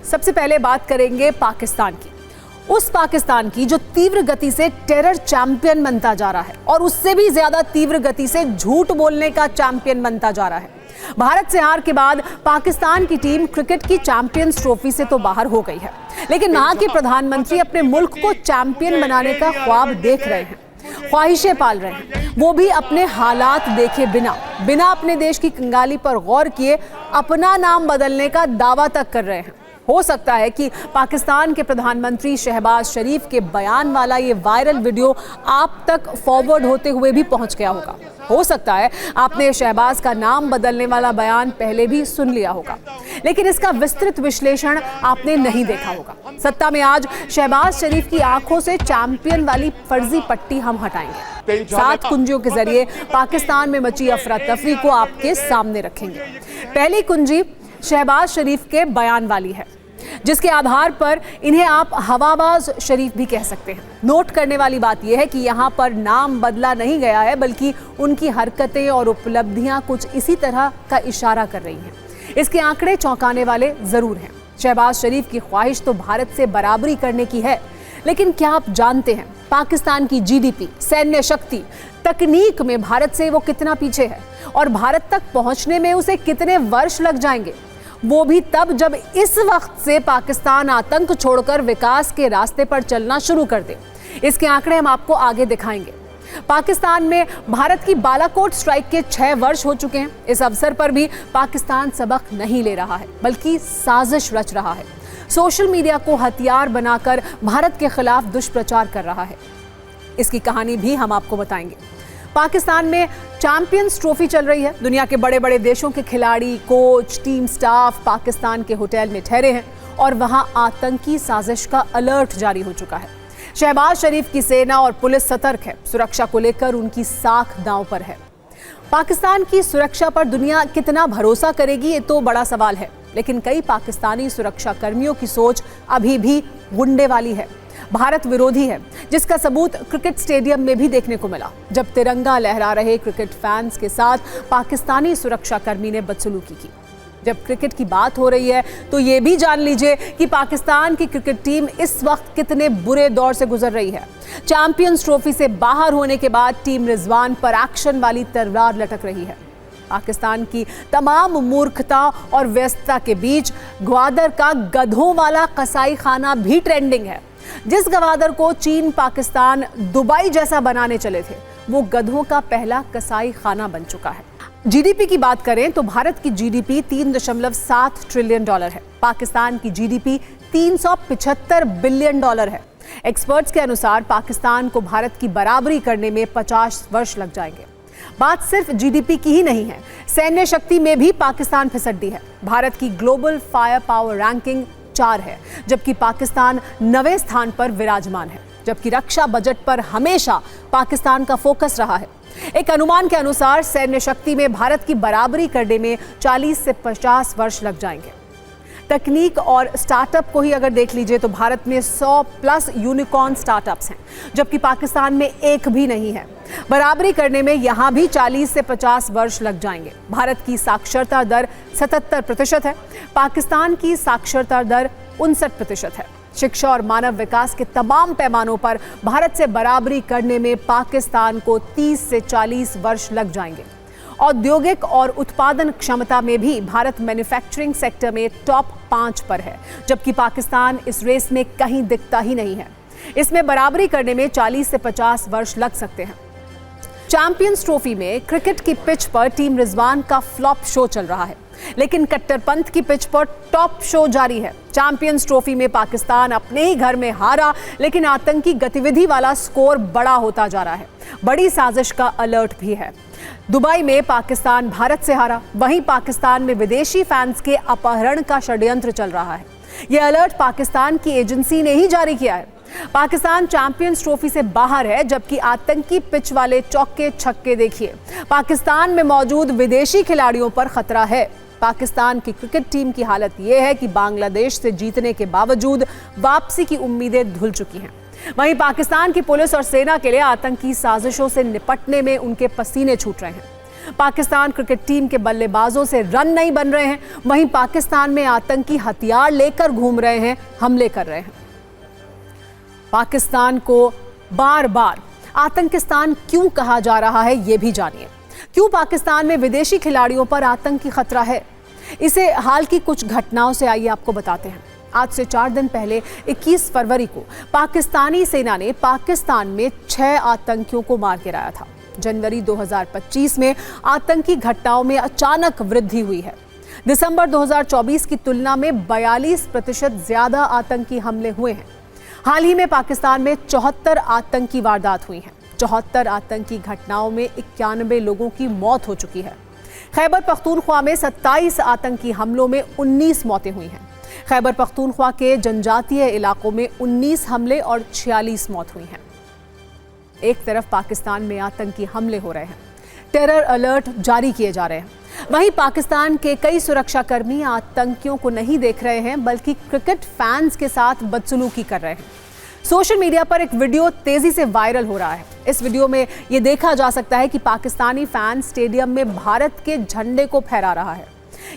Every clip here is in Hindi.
सबसे पहले बात करेंगे पाकिस्तान की, उस पाकिस्तान की जो तीव्र गति से टेरर चैंपियन बनता जा रहा है और उससे भी ज्यादा तीव्र गति से झूठ बोलने का चैंपियन बनता जा रहा है। भारत से हार के बाद पाकिस्तान की टीम क्रिकेट की चैंपियंस ट्रॉफी से तो बाहर हो गई है, लेकिन वहां के प्रधानमंत्री अपने मुल्क को चैंपियन बनाने का ख्वाब देख रहे हैं, ख्वाहिशें पाल रहे हैं, वो भी अपने हालात देखे बिना अपने देश की कंगाली पर गौर किए अपना नाम बदलने का दावा तक कर रहे हैं। हो सकता है कि पाकिस्तान के प्रधानमंत्री शहबाज शरीफ के बयान वाला ये वायरल वीडियो आप तक फॉरवर्ड होते हुए भी पहुंच गया होगा। हो सकता है आपने शहबाज का नाम बदलने वाला बयान पहले भी सुन लिया होगा, लेकिन इसका विस्तृत विश्लेषण आपने नहीं देखा होगा। सत्ता में आज शहबाज शरीफ की आंखों से चैंपियन वाली फर्जी पट्टी हम हटाएंगे। 7 कुंजियों के जरिए पाकिस्तान में मची अफरा तफरी को आपके सामने रखेंगे। पहली कुंजी शहबाज शरीफ के बयान वाली है, जिसके आधार पर इन्हें आप हवाबाज शरीफ भी कह सकते हैं। नोट करने वाली बात यह है कि यहाँ पर नाम बदला नहीं गया है, बल्कि उनकी हरकतें और उपलब्धियां कुछ इसी तरह का इशारा कर रही हैं। इसके आंकड़े चौंकाने वाले जरूर हैं। शहबाज शरीफ की ख्वाहिश तो भारत से बराबरी करने की है, लेकिन क्या आप जानते हैं पाकिस्तान की जीडीपी, सैन्य शक्ति, तकनीक में भारत से वो कितना पीछे है और भारत तक पहुंचने में उसे कितने वर्ष लग जाएंगे? वो भी तब जब इस वक्त से पाकिस्तान आतंक छोड़कर विकास के रास्ते पर चलना शुरू कर दे। इसके आंकड़े हम आपको आगे दिखाएंगे। पाकिस्तान में भारत की बालाकोट स्ट्राइक के 6 वर्ष हो चुके हैं। इस अवसर पर भी पाकिस्तान सबक नहीं ले रहा है, बल्कि साजिश रच रहा है। सोशल मीडिया को हथियार बनाकर भारत के खिलाफ दुष्प्रचार कर रहा है। इसकी कहानी भी हम आपको बताएंगे। पाकिस्तान में चैंपियंस ट्रॉफी चल रही है। दुनिया के बड़े बड़े देशों के खिलाड़ी, कोच, टीम स्टाफ पाकिस्तान के होटल में ठहरे हैं और वहां आतंकी साजिश का अलर्ट जारी हो चुका है। शहबाज शरीफ की सेना और पुलिस सतर्क है। सुरक्षा को लेकर उनकी साख दांव पर है। पाकिस्तान की सुरक्षा पर दुनिया कितना भरोसा करेगी, ये तो बड़ा सवाल है, लेकिन कई पाकिस्तानी सुरक्षा कर्मियों की सोच अभी भी गुंडे वाली है, भारत विरोधी है, जिसका सबूत क्रिकेट स्टेडियम में भी देखने को मिला, जब तिरंगा लहरा रहे क्रिकेट फैंस के साथ पाकिस्तानी सुरक्षा कर्मी ने बदसलूकी की। जब क्रिकेट की बात हो रही है तो ये भी जान लीजिए कि पाकिस्तान की क्रिकेट टीम इस वक्त कितने बुरे दौर से गुजर रही है। चैंपियंस ट्रॉफी से बाहर होने के बाद टीम रिजवान पर एक्शन वाली तलवार लटक रही है। पाकिस्तान की तमाम मूर्खता और व्यस्तता के बीच ग्वादर का गधों वाला कसाई खाना भी ट्रेंडिंग है। जिस गवादर को चीन पाकिस्तान दुबई जैसा बनाने चले थे, वो गधों का पहला कसाई खाना बन चुका है। जीडीपी की बात करें तो भारत की जीडीपी $3.7 ट्रिलियन है। पाकिस्तान की जीडीपी $375 बिलियन है। एक्सपर्ट्स के अनुसार पाकिस्तान को भारत की बराबरी करने में 50 वर्ष लग जाएंगे। बात सिर्फ जीडीपी की ही नहीं है, सैन्य शक्ति में भी पाकिस्तान फिसड्डी है। भारत की ग्लोबल फायर पावर रैंकिंग 4 है, जबकि पाकिस्तान 9वें स्थान पर विराजमान है। जबकि रक्षा बजट पर हमेशा पाकिस्तान का फोकस रहा है। एक अनुमान के अनुसार सैन्य शक्ति में भारत की बराबरी करने में 40 से 50 वर्ष लग जाएंगे। तकनीक और स्टार्टअप को ही अगर देख लीजिए तो भारत में 100+ यूनिकॉर्न स्टार्टअप्स हैं, जबकि पाकिस्तान में एक भी नहीं है। बराबरी करने में यहां भी 40 से 50 वर्ष लग जाएंगे। भारत की साक्षरता दर 77% है, पाकिस्तान की साक्षरता दर 59% है। शिक्षा और मानव विकास के तमाम पैमानों पर भारत से बराबरी करने में पाकिस्तान को 30 से 40 वर्ष लग जाएंगे। औद्योगिक और उत्पादन क्षमता में भी भारत मैन्युफैक्चरिंग सेक्टर में टॉप 5 पर है, जबकि पाकिस्तान इस रेस में कहीं दिखता ही नहीं है। इसमें बराबरी करने में 40 से 50 वर्ष लग सकते हैं। चैंपियंस ट्रॉफी में क्रिकेट की पिच पर टीम रिजवान का फ्लॉप शो चल रहा है, लेकिन कट्टरपंथ की पिच पर टॉप शो जारी है। चैंपियंस ट्रॉफी में पाकिस्तान अपने ही घर में हारा, लेकिन आतंकी गतिविधि वाला स्कोर बड़ा होता जा रहा है। बड़ी साजिश का अलर्ट भी है। दुबई में पाकिस्तान भारत से हारा, वहीं पाकिस्तान में विदेशी फैंस के अपहरण का षड्यंत्र चल रहा है। यह अलर्ट पाकिस्तान की एजेंसी ने ही जारी किया है। पाकिस्तान चैंपियंस ट्रॉफी से बाहर है, जबकि आतंकी पिच वाले चौके छक्के देखिए। पाकिस्तान में मौजूद विदेशी खिलाड़ियों पर खतरा है। पाकिस्तान की क्रिकेट टीम की हालत यह है कि बांग्लादेश से जीतने के बावजूद वापसी की उम्मीदें धुल चुकी हैं। वहीं पाकिस्तान की पुलिस और सेना के लिए आतंकी साजिशों से निपटने में उनके पसीने छूट रहे हैं। पाकिस्तान क्रिकेट टीम के बल्लेबाजों से रन नहीं बन रहे हैं, वहीं पाकिस्तान में आतंकी हथियार लेकर घूम रहे हैं, हमले कर रहे हैं। पाकिस्तान को बार बार आतंकिस्तान क्यों कहा जा रहा है, ये भी जानिए। क्यों पाकिस्तान में विदेशी खिलाड़ियों पर आतंकी खतरा है, इसे हाल की कुछ घटनाओं से आइए आपको बताते हैं। आज से 4 दिन पहले 21 फरवरी को पाकिस्तानी सेना ने पाकिस्तान में 6 आतंकियों को मार गिराया था। जनवरी 2025 में आतंकी घटनाओं में अचानक वृद्धि हुई है। दिसंबर 2024 की तुलना में 42% ज्यादा आतंकी हमले हुए हैं। हाल ही में पाकिस्तान में 74 आतंकी वारदात हुई हैं। 74 आतंकी घटनाओं में 91 लोगों की मौत हो चुकी है। खैबर पख्तूनख्वा में 27 आतंकी हमलों में 19 मौतें हुई हैं। खैबर पख्तूनख्वा के जनजातीय इलाकों में 19 हमले और 46 मौत हुई हैं। एक तरफ पाकिस्तान में आतंकी हमले हो रहे हैं, टेरर अलर्ट जारी किए जा रहे हैं, वहीं पाकिस्तान के कई सुरक्षाकर्मी आतंकियों को नहीं देख रहे हैं बल्कि क्रिकेट फैंस के साथ बदसलूकी कर रहे हैं। सोशल मीडिया पर एक वीडियो तेजी से वायरल हो रहा है। इस वीडियो में यह देखा जा सकता है कि पाकिस्तानी फैन स्टेडियम में भारत के झंडे को फहरा रहा है।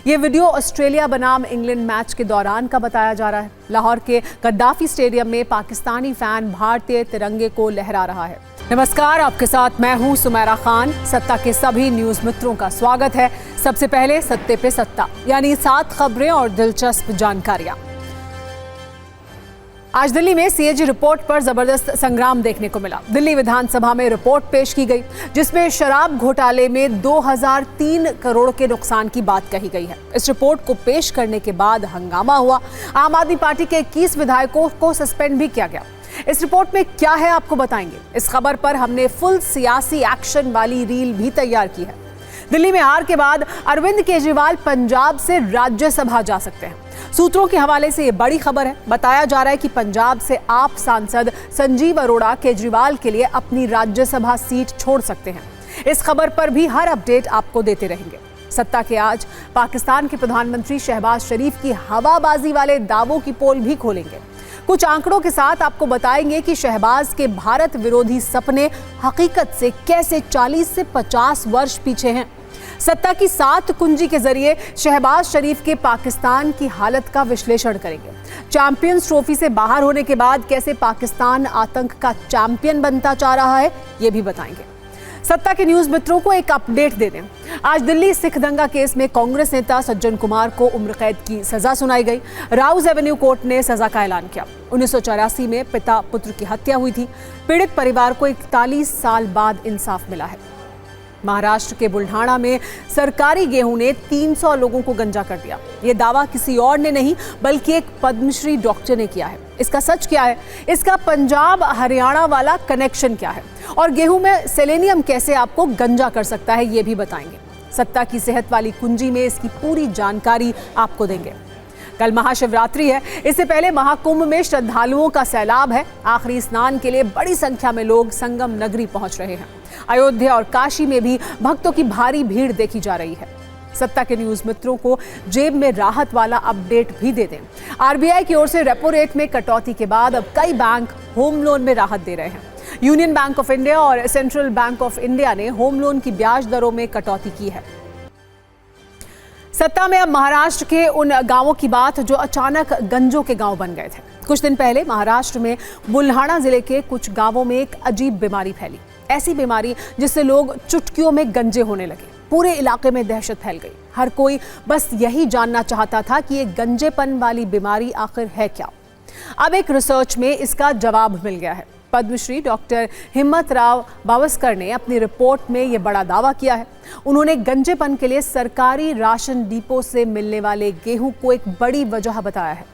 यह वीडियो ऑस्ट्रेलिया बनाम इंग्लैंड मैच के दौरान का बताया जा रहा है। लाहौर के गद्दाफी स्टेडियम में पाकिस्तानी फैन भारतीय तिरंगे को लहरा रहा है। नमस्कार, आपके साथ मैं हूं सुमेरा खान। सत्ता के सभी न्यूज मित्रों का स्वागत है। सबसे पहले सत्ते पे सत्ता, यानी 7 खबरें और दिलचस्प जानकारियां। आज दिल्ली में सीएजी रिपोर्ट पर जबरदस्त संग्राम देखने को मिला। दिल्ली विधानसभा में रिपोर्ट पेश की गई जिसमें शराब घोटाले में 2003 करोड़ के नुकसान की बात कही गई है। इस रिपोर्ट को पेश करने के बाद हंगामा हुआ। आम आदमी पार्टी के 21 विधायकों को सस्पेंड भी किया गया। इस रिपोर्ट में क्या है आपको बताएंगे। इस खबर पर हमने फुल सियासी एक्शन वाली रील भी तैयार की है। दिल्ली में हार के बाद अरविंद केजरीवाल पंजाब से राज्यसभा जा सकते हैं। सूत्रों के हवाले से ये बड़ी खबर है। बताया जा रहा है कि पंजाब से आप सांसद संजीव अरोड़ा केजरीवाल के लिए अपनी राज्यसभा सीट छोड़ सकते हैं। इस खबर पर भी हर अपडेट आपको देते रहेंगे। सत्ता के आज पाकिस्तान के प्रधानमंत्री शहबाज शरीफ की हवाबाजी वाले दावों की पोल भी खोलेंगे। कुछ आंकड़ों के साथ आपको बताएंगे कि शहबाज के भारत विरोधी सपने हकीकत से कैसे 40 से 50 वर्ष पीछे हैं। सत्ता की 7 कुंजी के जरिए शहबाज शरीफ के पाकिस्तान की हालत का विश्लेषण करेंगे। चैंपियंस ट्रॉफी से बाहर होने के बाद कैसे पाकिस्तान आतंक का चैंपियन बनता जा रहा है, ये भी बताएंगे। सत्ता के न्यूज मित्रों को एक अपडेट दे दें। आज दिल्ली सिख दंगा केस में कांग्रेस नेता सज्जन कुमार को उम्र कैद की सजा सुनाई गई। राउज एवेन्यू कोर्ट ने सजा का ऐलान किया। 1984 में पिता पुत्र की हत्या हुई थी। पीड़ित परिवार को 41 साल बाद इंसाफ मिला है। महाराष्ट्र के बुल्ढाणा में सरकारी गेहूं ने 300 लोगों को गंजा कर दिया। ये दावा किसी और ने नहीं बल्कि एक पद्मश्री डॉक्टर ने किया है। इसका सच क्या है, इसका पंजाब हरियाणा वाला कनेक्शन क्या है और गेहूं में सेलेनियम कैसे आपको गंजा कर सकता है, ये भी बताएंगे। सत्ता की सेहत वाली कुंजी में इसकी पूरी जानकारी आपको देंगे। कल महाशिवरात्रि है। इससे पहले महाकुंभ में श्रद्धालुओं का सैलाब है। आखिरी स्नान के लिए बड़ी संख्या में लोग संगम नगरी पहुंच रहे हैं। अयोध्या और काशी में भी भक्तों की भारी भीड़ देखी जा रही है। सत्ता के न्यूज मित्रों को जेब में राहत वाला अपडेट भी दे दें। आरबीआई की ओर से रेपो रेट में कटौती के बाद अब कई बैंक होम लोन में राहत दे रहे हैं। यूनियन बैंक ऑफ इंडिया और सेंट्रल बैंक ऑफ इंडिया ने होम लोन की ब्याज दरों में कटौती की है। सत्ता में अब महाराष्ट्र के उन गांवों की बात जो अचानक गंजों के गांव बन गए थे। कुछ दिन पहले महाराष्ट्र में बुल्ढाणा जिले के कुछ गांवों में एक अजीब बीमारी फैली। ऐसी बीमारी जिससे लोग चुटकियों में गंजे होने लगे। पूरे इलाके में दहशत फैल गई। हर कोई बस यही जानना चाहता था कि ये गंजेपन वाली बीमारी आखिर है क्या। अब एक रिसर्च में इसका जवाब मिल गया है। पद्मश्री डॉक्टर हिम्मतराव बावस्कर ने अपनी रिपोर्ट में यह बड़ा दावा किया है। उन्होंने गंजेपन के लिए सरकारी राशन डिपो से मिलने वाले गेहूं को एक बड़ी वजह बताया है।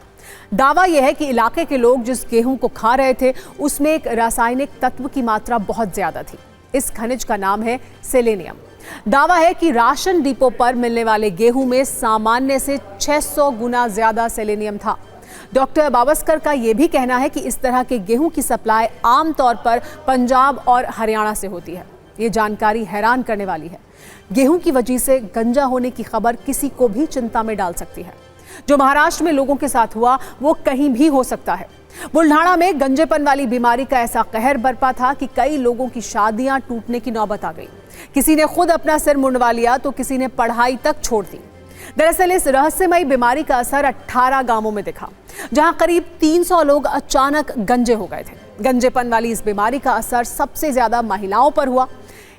दावा यह है कि इलाके के लोग जिस गेहूं को खा रहे थे उसमें एक रासायनिक तत्व की मात्रा बहुत ज्यादा थी। इस खनिज का नाम है सेलेनियम। दावा है कि राशन डिपो पर मिलने वाले गेहूं में सामान्य से 600 गुना ज्यादा सेलेनियम था। डॉक्टर बावस्कर का यह भी कहना है कि इस तरह के गेहूं की सप्लाई आमतौर पर पंजाब और हरियाणा से होती है। ये जानकारी हैरान करने वाली है। गेहूं की वजह से गंजा होने की खबर किसी को भी चिंता में डाल सकती है। जो महाराष्ट्र में लोगों के साथ हुआ वो कहीं भी हो सकता है। बुल्ढाणा में गंजेपन वाली बीमारी का ऐसा कहर बरपा था कि कई लोगों की शादियां टूटने की नौबत आ गई। किसी ने खुद अपना सिर मुंडवा लिया तो किसी ने पढ़ाई तक छोड़ दी। दरअसल इस रहस्यमयी बीमारी का असर 18 गांवों में दिखा, जहां करीब 300 लोग अचानक गंजे हो गए थे। गंजेपन वाली इस बीमारी का असर सबसे ज्यादा महिलाओं पर हुआ।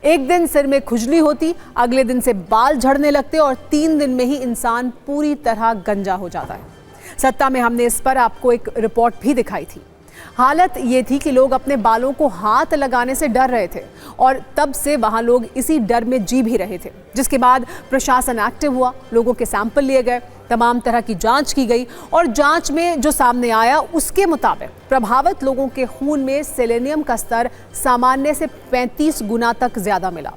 एक दिन सिर में खुजली होती, अगले दिन से बाल झड़ने लगते और 3 दिन में ही इंसान पूरी तरह गंजा हो जाता है। सत्ता में हमने इस पर आपको एक रिपोर्ट भी दिखाई थी। हालत ये थी कि लोग अपने बालों को हाथ लगाने से डर रहे थे और तब से वहां लोग इसी डर में जी भी रहे थे, जिसके बाद प्रशासन एक्टिव हुआ, लोगों के सैंपल लिए गए, तमाम तरह की जांच की गई और जांच में जो सामने आया उसके मुताबिक प्रभावित लोगों के खून में सेलेनियम का स्तर सामान्य से 35 गुना तक ज्यादा मिला।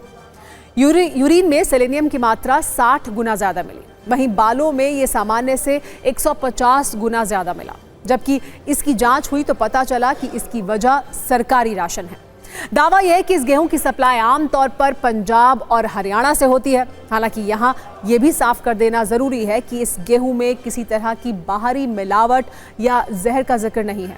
यूरिन में सेलेनियम की मात्रा 60 गुना ज्यादा मिली। वहीं बालों में ये सामान्य से 150 गुना ज्यादा मिला। जबकि इसकी जांच हुई तो पता चला कि इसकी वजह सरकारी राशन है। दावा यह है कि इस गेहूं की सप्लाई आमतौर पर पंजाब और हरियाणा से होती है। हालांकि यहां यह भी साफ कर देना जरूरी है कि इस गेहूं में किसी तरह की बाहरी मिलावट या जहर का जिक्र नहीं है,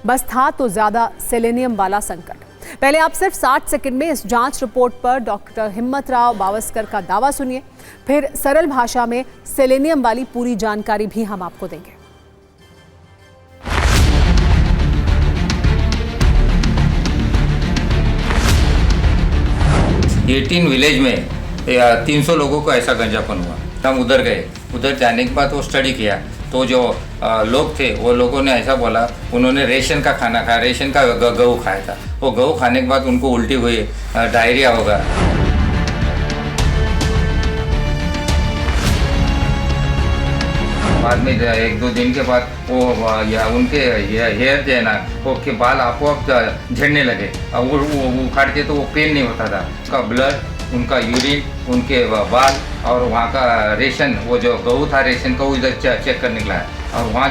बस था तो ज्यादा सेलेनियम वाला संकट। पहले आप सिर्फ 60 सेकंड में इस जांच रिपोर्ट पर डॉक्टर हिम्मतराव बावस्कर का दावा सुनिए, फिर सरल भाषा में सेलेनियम वाली पूरी जानकारी भी हम आपको देंगे। 18 विलेज में 300 लोगों को ऐसा गंजापन हुआ। हम उधर गए, उधर जाने के बाद वो स्टडी किया तो जो लोग थे वो लोगों ने ऐसा बोला, उन्होंने रेशन का खाना खाया, रेशन का गेहूँ खाया था। वो गेहूँ खाने के बाद उनको उल्टी हुई, डायरिया होगा। बाद में 1-2 दिन के बाद वो या उनके हेयर जो है ना, वो के बाल आपोआप झड़ने लगे। वो उखाड़ के तो वो पेन नहीं होता था। उनका ब्लड, उनका यूरिन, उनके बाल और वहाँ का रेशन, वो जो गेहूँ था रेशन का, वो इधर चेक करने लाया। और वहाँ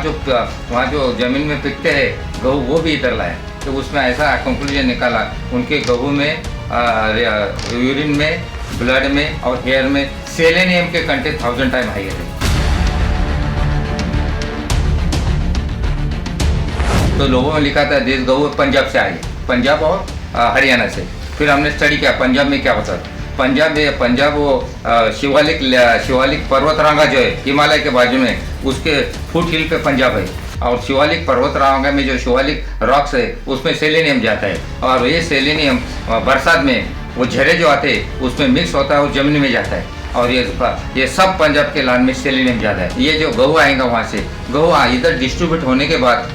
जो ज़मीन में पिकते हैं गेहूँ, वो भी इधर लाए। तो उसमें ऐसा कंक्लूजन निकाला, उनके गेहूँ में, यूरिन में, ब्लड में और हेयर में सेलेनियम के कंटेंट 1000 टाइम हाई है। तो लोगों में लिखा था देश गेहूँ पंजाब से आई, पंजाब और हरियाणा से। फिर हमने स्टडी किया पंजाब में क्या होता है। पंजाब वो शिवालिक पर्वतरांगा जो है हिमालय के बाजू में, उसके फुट हिल पे पंजाब है। और शिवालिक पर्वतरांगा में जो शिवालिक रॉक्स है उसमें सेलेनियम जाता है। और ये सेलेनियम बरसात में वो झरे जो आते हैं उसमें मिक्स होता है और जमीन में जाता है। और ये सब पंजाब के लैंड में सेलेनियम ज़्यादा है। ये जो गेहूँ आएगा वहाँ से, गेहूँ इधर डिस्ट्रीब्यूट होने के बाद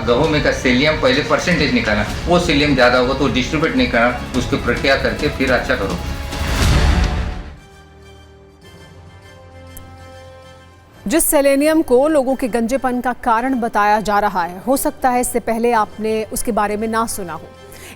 गेहूँ में का सेलियम पहले परसेंटेज निकालना, वो सेलियम ज़्यादा होगा तो डिस्ट्रीब्यूट नहीं करना, उसकी प्रक्रिया करके फिर अच्छा करो। जिस सेलेनियम को लोगों के गंजेपन का कारण बताया जा रहा है, हो सकता है इससे पहले आपने उसके बारे में ना सुना हो।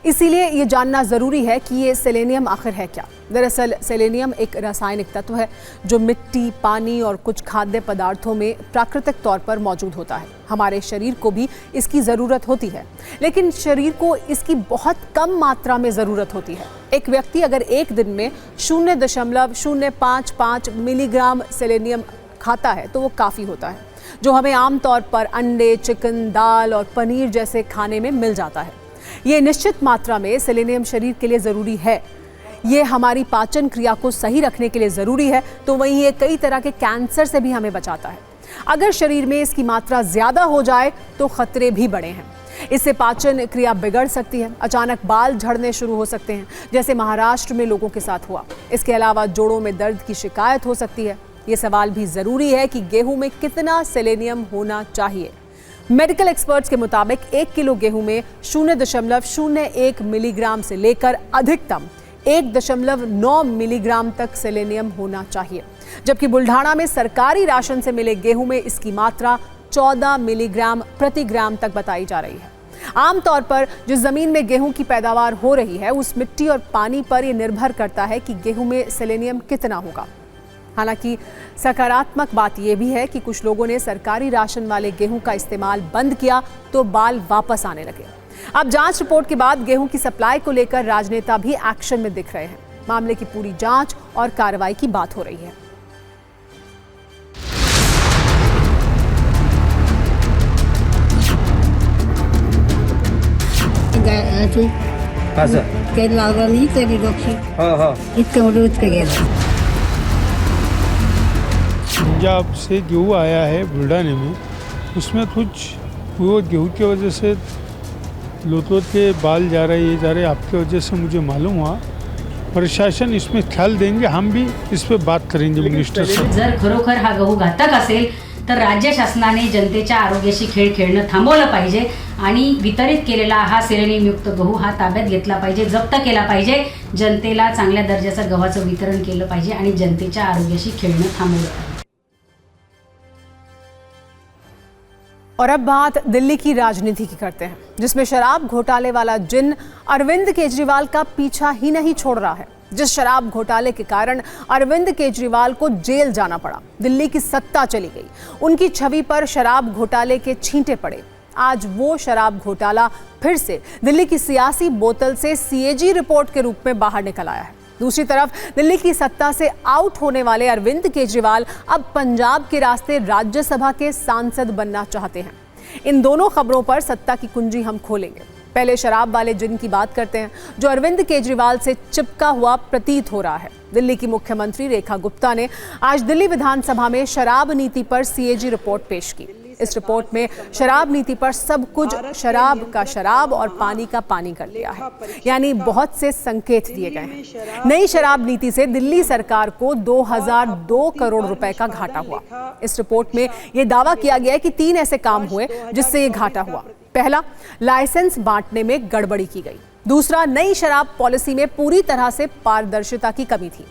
इसीलिए ये जानना ज़रूरी है कि ये सेलेनियम आखिर है क्या। दरअसल सेलेनियम एक रासायनिक तत्व है जो मिट्टी, पानी और कुछ खाद्य पदार्थों में प्राकृतिक तौर पर मौजूद होता है। हमारे शरीर को भी इसकी ज़रूरत होती है, लेकिन शरीर को इसकी बहुत कम मात्रा में ज़रूरत होती है। एक व्यक्ति अगर एक दिन में 0.055 मिलीग्राम सेलेनियम खाता है तो वो काफ़ी होता है, जो हमें आमतौर पर अंडे, चिकन, दाल और पनीर जैसे खाने में मिल जाता है। ये निश्चित मात्रा में सेलेनियम शरीर के लिए ज़रूरी है। ये हमारी पाचन क्रिया को सही रखने के लिए ज़रूरी है, तो वहीं ये कई तरह के कैंसर से भी हमें बचाता है। अगर शरीर में इसकी मात्रा ज़्यादा हो जाए तो खतरे भी बड़े हैं। इससे पाचन क्रिया बिगड़ सकती है, अचानक बाल झड़ने शुरू हो सकते हैं, जैसे महाराष्ट्र में लोगों के साथ हुआ। इसके अलावा जोड़ों में दर्द की शिकायत हो सकती है। ये सवाल भी ज़रूरी है कि गेहूं में कितना सेलेनियम होना चाहिए। मेडिकल एक्सपर्ट्स के मुताबिक 1 किलो गेहूं में 0.01 मिलीग्राम से लेकर अधिकतम 1.9 मिलीग्राम तक सेलेनियम होना चाहिए, जबकि बुल्ढाना में सरकारी राशन से मिले गेहूं में इसकी मात्रा 14 मिलीग्राम प्रति ग्राम तक बताई जा रही है। आमतौर पर जिस जमीन में गेहूं की पैदावार हो रही है, उस मिट्टी और पानी पर यह निर्भर करता है कि गेहूं में सेलेनियम कितना होगा। हालांकि सकारात्मक बात यह भी है कि कुछ लोगों ने सरकारी राशन वाले गेहूं का इस्तेमाल बंद किया तो बाल वापस आने लगे। अब जांच रिपोर्ट के बाद गेहूं की सप्लाई को लेकर राजनेता भी एक्शन में दिख रहे हैं। मामले की पूरी जांच और कार्रवाई की बात हो रही है। असं काही लागलं नाही तरी डोकी हो हो इतकं मोठं इतकं गेलं. पंजाब से गेहूँ आया है बुल्ढाने में, उसमें कुछ वो गेहूँ की वजह से लोटोट के बाल जा रहे ये जा रहे, आपकी वजह से मुझे मालूम हुआ. प्रशासन इसमें ख्याल देंगे, हम भी इस पर बात करेंगे मिनिस्टर से. जर खरोखर हा गहू घातक असेल तर राज्य शासनाने जनतेच्या आरोग्याशी खेळ खेळणं थांबवलं पाहिजे आणि वितरित केलेला हा सेलेनियमयुक्त गहू हा ताब्यात घेतला पाहिजे, जप्त केला पाहिजे. जनतेला चांगल्या दर्जाचं गव्हाचं वितरण केलं पाहिजे आणि जनतेच्या आरोग्याशी खेळणं थांबवलं पाहिजे. और अब बात दिल्ली की राजनीति की करते हैं, जिसमें शराब घोटाले वाला जिन अरविंद केजरीवाल का पीछा ही नहीं छोड़ रहा है. जिस शराब घोटाले के कारण अरविंद केजरीवाल को जेल जाना पड़ा, दिल्ली की सत्ता चली गई, उनकी छवि पर शराब घोटाले के छींटे पड़े. आज वो शराब घोटाला फिर से दिल्ली की सियासी बोतल से सीएजी रिपोर्ट के रूप में बाहर निकल आया है. दूसरी तरफ दिल्ली की सत्ता से आउट होने वाले अरविंद केजरीवाल अब पंजाब के रास्ते राज्यसभा के सांसद बनना चाहते हैं. इन दोनों खबरों पर सत्ता की कुंजी हम खोलेंगे. पहले शराब वाले जिन की बात करते हैं, जो अरविंद केजरीवाल से चिपका हुआ प्रतीत हो रहा है. दिल्ली की मुख्यमंत्री रेखा गुप्ता ने आज दिल्ली विधानसभा में शराब नीति पर सीएजी रिपोर्ट पेश की. इस रिपोर्ट में शराब नीति पर सब कुछ शराब का शराब और पानी का पानी कर दिया है, यानी बहुत से संकेत दिए गए हैं. नई शराब नीति से दिल्ली सरकार को 2002 करोड़ रुपए का घाटा हुआ. इस रिपोर्ट में यह दावा किया गया है कि 3 ऐसे काम हुए जिससे ये घाटा हुआ. पहला, लाइसेंस बांटने में गड़बड़ी की गई. दूसरा, नई शराब पॉलिसी में पूरी तरह से पारदर्शिता की कमी थी.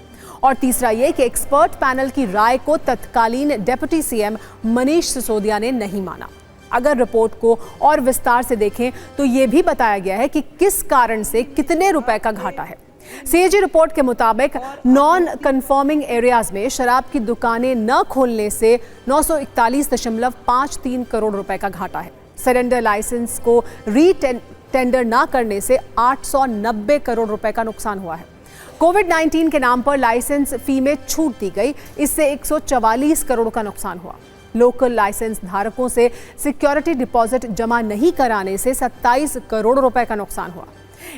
और तीसरा ये कि एक्सपर्ट पैनल की राय को तत्कालीन डिप्टी सीएम मनीष सिसोदिया ने नहीं माना. अगर रिपोर्ट को और विस्तार से देखें तो ये भी बताया गया है कि किस कारण से कितने रुपए का घाटा है. सीएजी रिपोर्ट के मुताबिक नॉन कन्फर्मिंग एरियाज में शराब की दुकानें न खोलने से 941.53 करोड़ रुपए का घाटा है. सरेंडर लाइसेंस को टेंडर ना करने से 890 करोड़ रुपए का नुकसान हुआ है. कोविड-19 के नाम पर लाइसेंस फी में छूट दी गई, इससे 144 करोड़ का नुकसान हुआ. लोकल लाइसेंस धारकों से सिक्योरिटी डिपॉजिट जमा नहीं कराने से 27 करोड़ रुपए का नुकसान हुआ.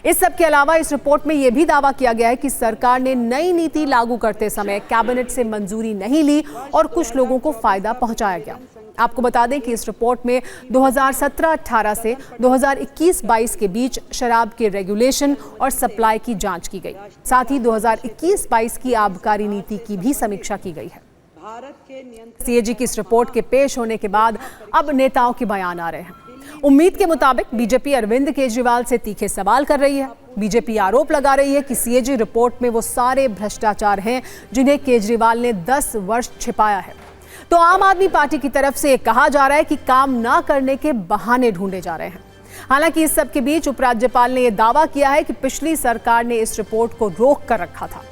इस सब के अलावा इस रिपोर्ट में यह भी दावा किया गया है कि सरकार ने नई नीति लागू करते समय कैबिनेट से मंजूरी नहीं ली और कुछ लोगों को फायदा पहुंचाया गया. आपको बता दें कि इस रिपोर्ट में 2017-18 से 2021-22 के बीच शराब के रेगुलेशन और सप्लाई की जांच की गई. साथ ही 2021-22 की आबकारी नीति की भी समीक्षा की गई है. सीएजी की इस रिपोर्ट के पेश होने के बाद अब नेताओं के बयान आ रहे हैं. उम्मीद के मुताबिक बीजेपी अरविंद केजरीवाल से तीखे सवाल कर रही है. बीजेपी आरोप लगा रही है कि सीएजी रिपोर्ट में वो सारे भ्रष्टाचार हैं जिन्हें केजरीवाल ने 10 वर्ष छिपाया है. तो आम आदमी पार्टी की तरफ से कहा जा रहा है कि काम ना करने के बहाने ढूंढे जा रहे हैं. हालांकि इस सब के बीच उपराज्यपाल ने यह दावा किया है कि पिछली सरकार ने इस रिपोर्ट को रोक कर रखा था,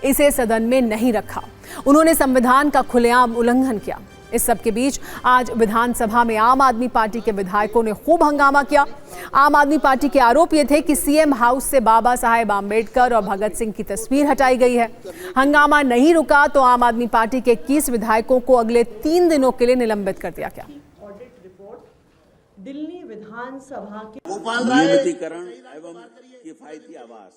इसे सदन में नहीं रखा. उन्होंने संविधान का खुलेआम उल्लंघन किया. इस सब के बीच आज विधानसभा में आम आदमी पार्टी के विधायकों ने खूब हंगामा किया. आम आदमी पार्टी के आरोप ये थे कि सीएम हाउस से बाबा साहेब आम्बेडकर और भगत सिंह की तस्वीर हटाई गई है. हंगामा नहीं रुका तो आम आदमी पार्टी के 21 विधायकों को अगले 3 दिनों के लिए निलंबित कर दिया गया. दिल्ली विधानसभा के नियमितीकरण एवं किफायती आवास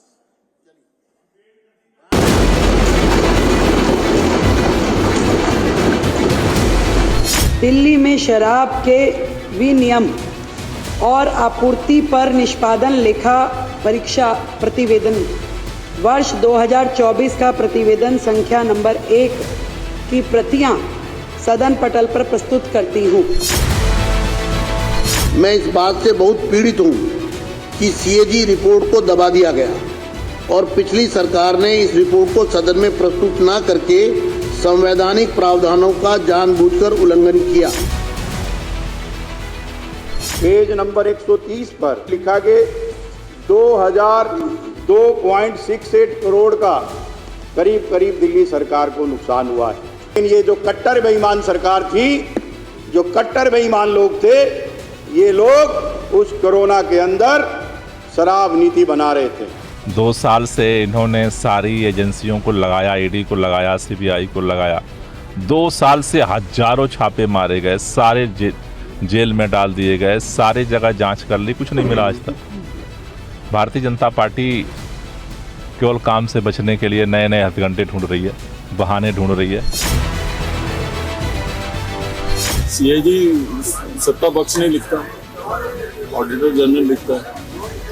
दिल्ली में शराब के विनियम और आपूर्ति पर निष्पादन लेखा परीक्षा प्रतिवेदन वर्ष 2024 का प्रतिवेदन संख्या नंबर 1 की प्रतियां सदन पटल पर प्रस्तुत करती हूं. मैं इस बात से बहुत पीड़ित हूं कि सीएजी रिपोर्ट को दबा दिया गया और पिछली सरकार ने इस रिपोर्ट को सदन में प्रस्तुत न करके संवैधानिक प्रावधानों का जानबूझकर उल्लंघन किया. पेज नंबर 130 पर लिखा गया 2,002.68 करोड़ का करीब दिल्ली सरकार को नुकसान हुआ है. लेकिन ये जो कट्टर बेईमान सरकार थी, जो कट्टर बेईमान लोग थे, ये लोग उस कोरोना के अंदर शराब नीति बना रहे थे. 2 साल से इन्होंने सारी एजेंसियों को लगाया, ईडी को लगाया, सीबीआई को लगाया. 2 साल से हजारों छापे मारे गए, सारे जेल में डाल दिए गए, सारे जगह जांच कर ली, कुछ नहीं मिला आज तक. भारतीय जनता पार्टी केवल काम से बचने के लिए नए नए हथकंडे ढूंढ रही है, बहाने ढूंढ रही है। सीएजी सत्ता पक्ष नहीं लिखता, ऑडिटर जनरल लिखता है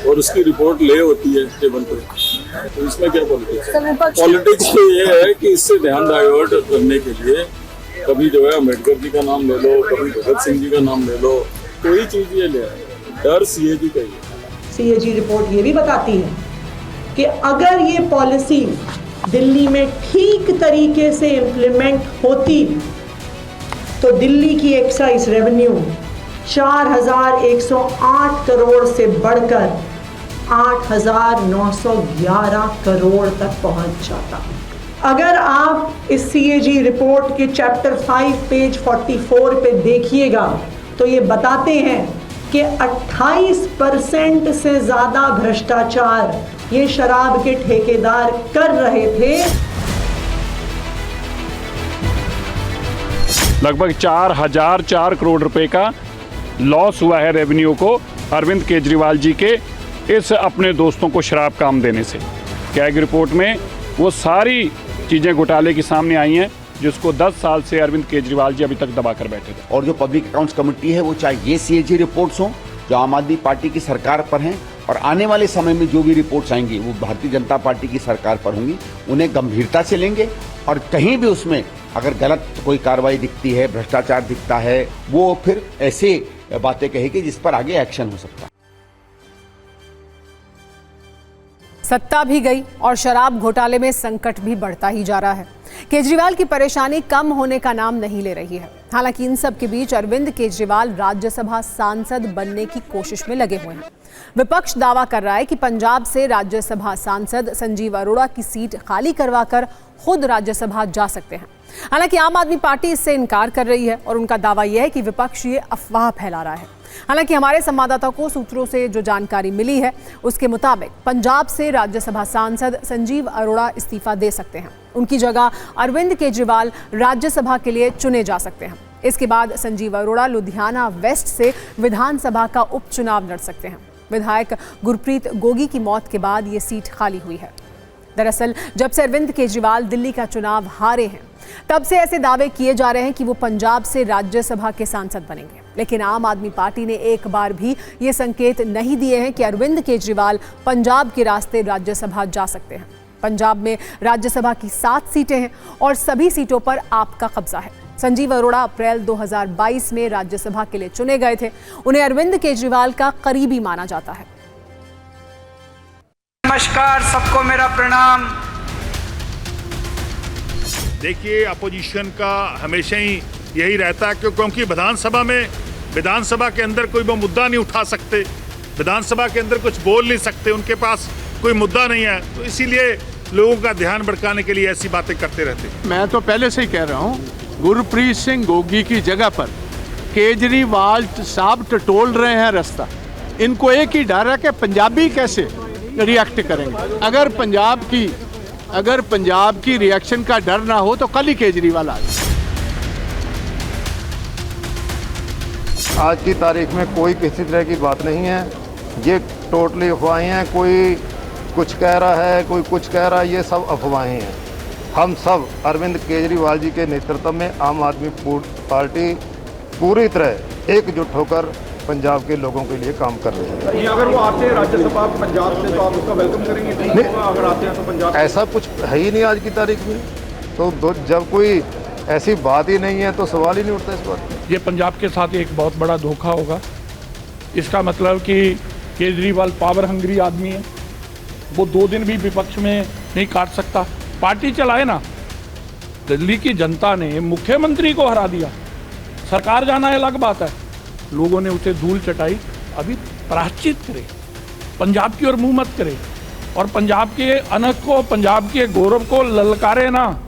और उसकी रिपोर्ट ले होती है टेबल पर। तो इसमें क्या पॉलिटिक्स है? पॉलिटिक्स तो ये है कि इससे ध्यान डाइवर्ट करने के लिए कभी जो है अम्बेडकर जी का नाम ले लो, कभी भगत सिंह जी का नाम ले लो, कोई चीज ये ले आए। डर सीएजी का ही है। सीएजी रिपोर्ट ये भी बताती है कि अगर ये पॉलिसी दिल्ली में ठीक तरीके से इम्प्लीमेंट होती तो दिल्ली की एक्साइज रेवेन्यू 4,108 करोड़ से बढ़कर 8,911 करोड़ तक पहुंच जाता। अगर आप इस सीएजी रिपोर्ट के चैप्टर 5 पेज 44 पे देखिएगा तो ये बताते हैं कि 28% से ज़्यादा भ्रष्टाचार ये शराब के ठेकेदार कर रहे थे। लगभग 4,004 करोड़ रुपए का लॉस हुआ है रेवेन्यू को अरविंद केजरीवाल जी के इस अपने दोस्तों को शराब काम देने से। कैग रिपोर्ट में वो सारी चीज़ें घोटाले की सामने आई हैं जिसको 10 साल से अरविंद केजरीवाल जी अभी तक दबा कर बैठे थे। और जो पब्लिक अकाउंट्स कमेटी है वो चाहे ये सीएजी रिपोर्ट्स हों जो आम आदमी पार्टी की सरकार पर हैं और आने वाले समय में जो भी रिपोर्ट्स आएंगी वो भारतीय जनता पार्टी की सरकार पर होंगी, उन्हें गंभीरता से लेंगे और कहीं भी उसमें अगर गलत कोई कार्रवाई दिखती है, भ्रष्टाचार दिखता है, वो फिर ऐसे बातें कहेगी जिस पर आगे एक्शन हो सकता है। सत्ता भी गई और शराब घोटाले में संकट भी बढ़ता ही जा रहा है। केजरीवाल की परेशानी कम होने का नाम नहीं ले रही है। हालांकि इन सब के बीच अरविंद केजरीवाल राज्यसभा सांसद बनने की कोशिश में लगे हुए हैं। विपक्ष दावा कर रहा है कि पंजाब से राज्यसभा सांसद संजीव अरोड़ा की सीट खाली करवाकर खुद राज्यसभा जा सकते हैं। हालांकि आम आदमी पार्टी इससे इनकार कर रही है और उनका दावा यह है कि विपक्ष ये अफवाह फैला रहा है। हालांकि हमारे संवाददाता को सूत्रों से जो जानकारी मिली है उसके मुताबिक पंजाब से राज्यसभा सांसद संजीव अरोड़ा इस्तीफा दे सकते हैं। उनकी जगह अरविंद केजरीवाल राज्यसभा के लिए चुने जा सकते हैं। इसके बाद संजीव अरोड़ा लुधियाना वेस्ट से विधानसभा का उपचुनाव लड़ सकते हैं। विधायक गुरप्रीत गोगी की मौत के बाद ये सीट खाली हुई है। दरअसल जब से अरविंद केजरीवाल दिल्ली का चुनाव हारे हैं तब से ऐसे दावे किए जा रहे हैं कि वो पंजाब से राज्यसभा के सांसद बनेंगे, लेकिन आम आदमी पार्टी ने एक बार भी ये संकेत नहीं दिए हैं कि अरविंद केजरीवाल पंजाब के रास्ते राज्यसभा जा सकते हैं। पंजाब में राज्यसभा की 7 सीटें हैं और सभी सीटों पर आपका कब्जा है। संजीव अरोड़ा अप्रैल 2022 में राज्यसभा के लिए चुने गए थे। उन्हें अरविंद केजरीवाल का करीबी माना जाता है। नमस्कार, सबको मेरा प्रणाम। देखिए, अपोजिशन का हमेशा ही यही रहता है क्योंकि विधानसभा के अंदर कोई वो मुद्दा नहीं उठा सकते, विधानसभा के अंदर कुछ बोल नहीं सकते, उनके पास कोई मुद्दा नहीं है, तो इसीलिए लोगों का ध्यान भटकाने के लिए ऐसी बातें करते रहते हैं। मैं तो पहले से ही कह रहा हूँ, गुरप्रीत सिंह गोगी की जगह पर केजरीवाल साहब टटोल रहे हैं रास्ता। इनको एक ही डर है कि पंजाबी कैसे रिएक्ट करेंगे। अगर पंजाब की रिएक्शन का डर ना हो तो कल ही केजरीवाल आ जाए। आज की तारीख में कोई किसी तरह की बात नहीं है, ये टोटली अफवाहें हैं। कोई कुछ कह रहा है, कोई कुछ कह रहा है, ये सब अफवाहें हैं। हम सब अरविंद केजरीवाल जी के नेतृत्व में आम आदमी पार्टी पूरी तरह एकजुट होकर पंजाब के लोगों के लिए काम कर रहे हैं। ये अगर वो आते हैं राज्यसभा पंजाब से तो आप उसका वेलकम करेंगे? नहीं, अगर आते हैं तो पंजाब ऐसा कुछ है ही नहीं आज की तारीख में, तो जब कोई ऐसी बात ही नहीं है तो सवाल ही नहीं उठता इस बात। ये पंजाब के साथ एक बहुत बड़ा धोखा होगा। इसका मतलब कि केजरीवाल पावर हंग्री आदमी है, वो 2 दिन भी विपक्ष में नहीं काट सकता। पार्टी चलाए ना, दिल्ली की जनता ने मुख्यमंत्री को हरा दिया, सरकार जाना अलग बात है, लोगों ने उसे धूल चटाई। अभी प्रायश्चित करे, पंजाब की ओर मुंह मत करे और पंजाब के अनहद को, पंजाब के गौरव को ललकारे ना।